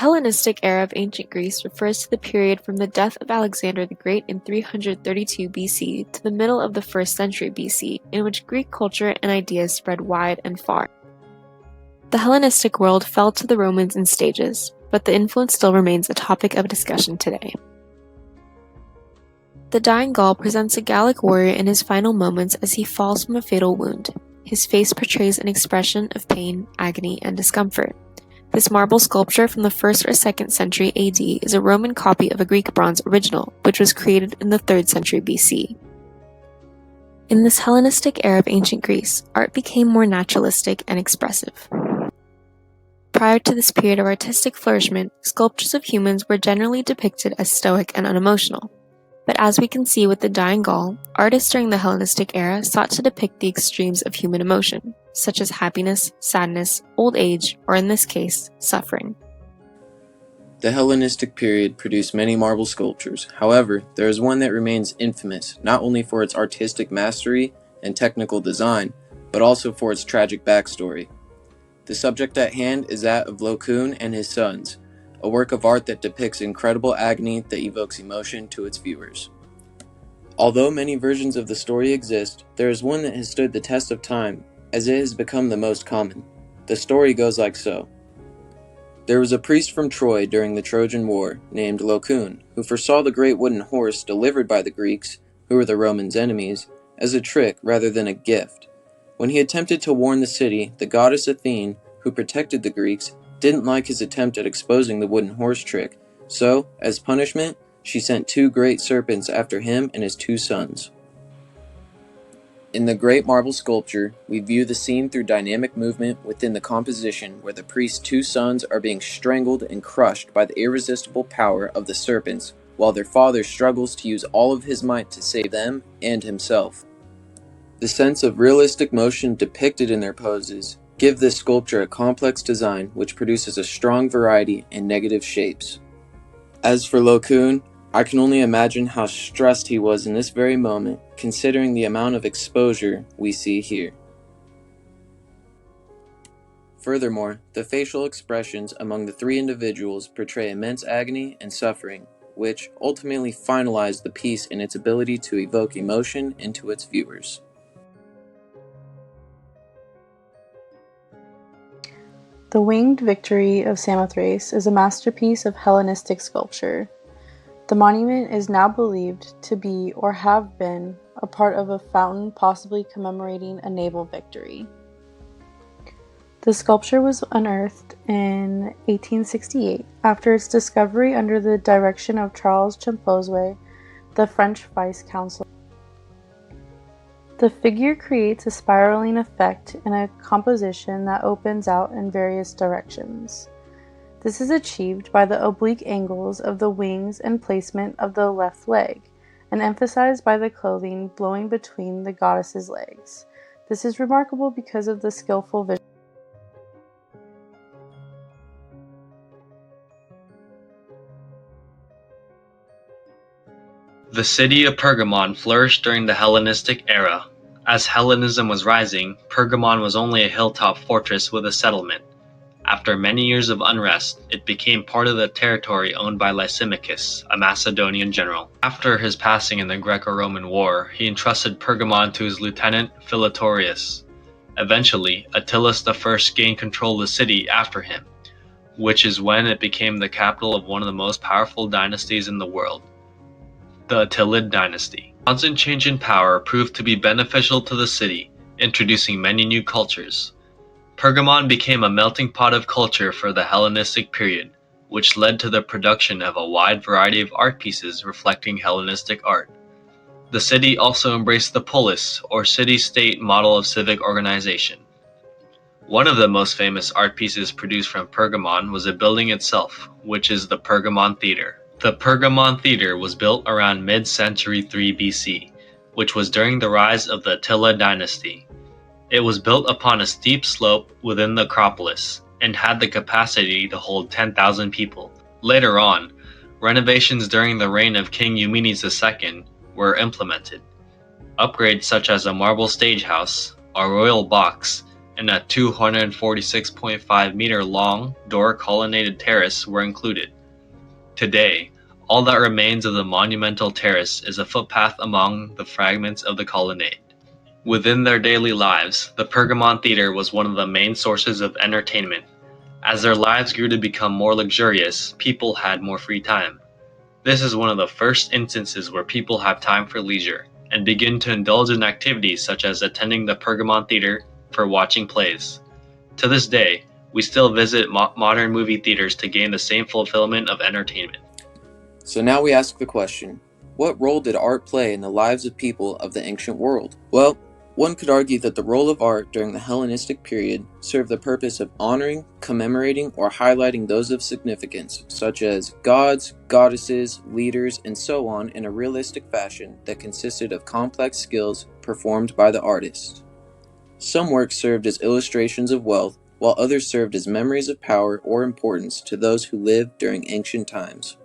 Hellenistic era of ancient Greece refers to the period from the death of Alexander the Great in 332 BC to the middle of the 1st century BC, in which Greek culture and ideas spread wide and far. The Hellenistic world fell to the Romans in stages, but the influence still remains a topic of discussion today. The dying Gaul presents a Gallic warrior in his final moments as he falls from a fatal wound. His face portrays an expression of pain, agony, and discomfort. This marble sculpture from the 1st or 2nd century AD is a Roman copy of a Greek bronze original, which was created in the 3rd century BC. In this Hellenistic era of ancient Greece, art became more naturalistic and expressive. Prior to this period of artistic flourishment, sculptures of humans were generally depicted as stoic and unemotional. But as we can see with the dying Gaul, artists during the Hellenistic era sought to depict the extremes of human emotion, such as happiness, sadness, old age, or in this case, suffering. The Hellenistic period produced many marble sculptures. However, there is one that remains infamous, not only for its artistic mastery and technical design, but also for its tragic backstory. The subject at hand is that of Colton and his sons, a work of art that depicts incredible agony that evokes emotion to its viewers. Although many versions of the story exist, there is one that has stood the test of time, as it has become the most common. The story goes like so. There was a priest from Troy during the Trojan War named Colton, who foresaw the great wooden horse delivered by the Greeks, who were the Romans' enemies, as a trick rather than a gift. When he attempted to warn the city, the goddess Athene, who protected the Greeks, didn't like his attempt at exposing the wooden horse trick, so, as punishment, she sent 2 great serpents after him and his 2 sons. In the great marble sculpture, we view the scene through dynamic movement within the composition where the priest's 2 sons are being strangled and crushed by the irresistible power of the serpents, while their father struggles to use all of his might to save them and himself. The sense of realistic motion depicted in their poses give this sculpture a complex design which produces a strong variety in negative shapes. As for Colton, I can only imagine how stressed he was in this very moment, considering the amount of exposure we see here. Furthermore, the facial expressions among the 3 individuals portray immense agony and suffering, which ultimately finalize the piece in its ability to evoke emotion into its viewers. The Winged Victory of Samothrace is a masterpiece of Hellenistic sculpture. The monument is now believed to be or have been a part of a fountain possibly commemorating a naval victory. The sculpture was unearthed in 1868 after its discovery under the direction of Charles Champozwe, the French vice consul. The figure creates a spiraling effect in a composition that opens out in various directions. This is achieved by the oblique angles of the wings and placement of the left leg, and emphasized by the clothing blowing between the goddess's legs. This is remarkable because of the skillful vision. The city of Pergamon flourished during the Hellenistic era. As Hellenism was rising, Pergamon was only a hilltop fortress with a settlement. After many years of unrest, it became part of the territory owned by Lysimachus, a Macedonian general. After his passing in the Greco-Roman War, he entrusted Pergamon to his lieutenant Philotorius. Eventually, Attalus I gained control of the city after him, which is when it became the capital of one of the most powerful dynasties in the world, the Attalid dynasty. Constant change in power proved to be beneficial to the city, introducing many new cultures. Pergamon became a melting pot of culture for the Hellenistic period, which led to the production of a wide variety of art pieces reflecting Hellenistic art. The city also embraced the polis, or city-state model of civic organization. One of the most famous art pieces produced from Pergamon was the building itself, which is the Pergamon Theater. The Pergamon Theater was built around mid-century 3 BC, which was during the rise of the Attila dynasty. It was built upon a steep slope within the Acropolis and had the capacity to hold 10,000 people. Later on, renovations during the reign of King Eumenes II were implemented. Upgrades such as a marble stage house, a royal box, and a 246.5-meter long, door-colonnaded terrace were included. Today, all that remains of the monumental terrace is a footpath among the fragments of the colonnade. Within their daily lives, the Pergamon Theater was one of the main sources of entertainment. As their lives grew to become more luxurious, people had more free time. This is one of the first instances where people have time for leisure and begin to indulge in activities such as attending the Pergamon Theater for watching plays. To this day, we still visit modern movie theaters to gain the same fulfillment of entertainment. So now we ask the question, what role did art play in the lives of people of the ancient world? Well, one could argue that the role of art during the Hellenistic period served the purpose of honoring, commemorating, or highlighting those of significance, such as gods, goddesses, leaders, and so on in a realistic fashion that consisted of complex skills performed by the artist. Some works served as illustrations of wealth, while others served as memories of power or importance to those who lived during ancient times.